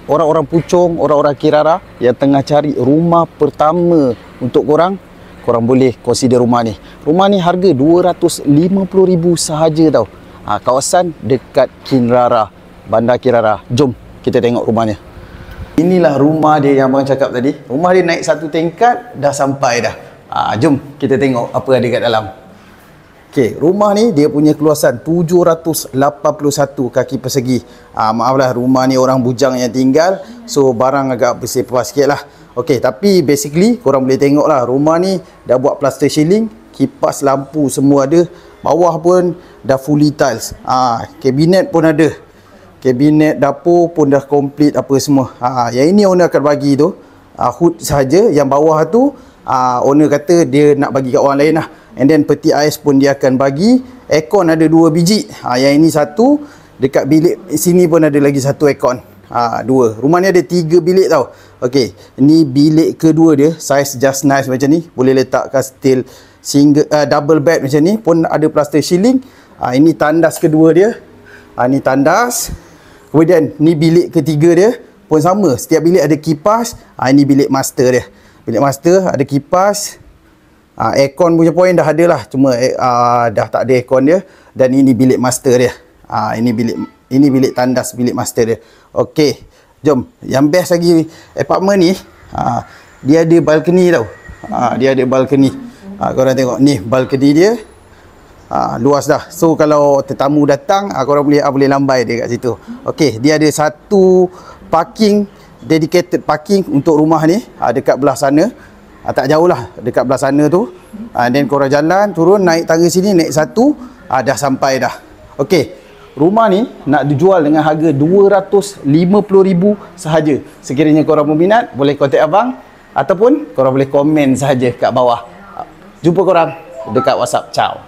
orang-orang Puchong, orang-orang Kirara yang tengah cari rumah pertama untuk korang boleh consider rumah ni. Rumah ni harga 250,000 sahaja tau. Kawasan dekat Kirara, Bandar Kirara. Jom kita tengok rumahnya. Inilah rumah dia yang abang cakap tadi. Rumah dia naik satu tingkat, dah sampai dah. Jom kita tengok apa ada kat dalam. Okey, rumah ni dia punya keluasan 781 kaki persegi. Maaflah, rumah ni orang bujang yang tinggal, so barang agak bersepah sikit lah. Okey, tapi basically korang boleh tengok lah, rumah ni dah buat plaster ceiling, kipas lampu semua ada. Bawah pun dah fully tiles. Kabinet pun ada. Kabinet dapur pun dah komplit apa semua. Yang ini owner akan bagi tu hood saja. Yang bawah tu owner kata dia nak bagi kat orang lain lah. And then peti ais pun dia akan bagi. Aircon ada 2 biji. Yang ini satu. Dekat bilik sini pun ada lagi satu aircon. 2. Rumah ni ada 3 bilik tau. Okey, ini bilik kedua dia. Size just nice macam ni. Boleh letak kastil single, double bed macam ni. Pun ada plaster ceiling. Ini tandas kedua dia. Ini tandas. Kemudian ni bilik ketiga dia. Pun sama. Setiap bilik ada kipas. Ini bilik master dia. Bilik master ada kipas. Aircon punya point dah ada lah, cuma dah tak ada aircon dia. Dan ini bilik master dia. Ini bilik tandas, bilik master dia. Okey, jom. Yang best lagi apartment ni, dia ada balcony tau. Dia ada balcony. Korang tengok ni balcony dia. Luas dah. So kalau tetamu datang, korang boleh lambai dia kat situ. Okey, dia ada satu parking, dedicated parking untuk rumah ni, dekat belah sana. Tak jauh lah, dekat belah sana tu. Then korang jalan, turun, naik tangga sini, naik satu, dah sampai dah. Okey, rumah ni nak dijual dengan harga 250,000 sahaja. Sekiranya korang berminat, boleh kontak abang. Ataupun korang boleh komen sahaja kat bawah. Jumpa korang dekat WhatsApp. Ciao.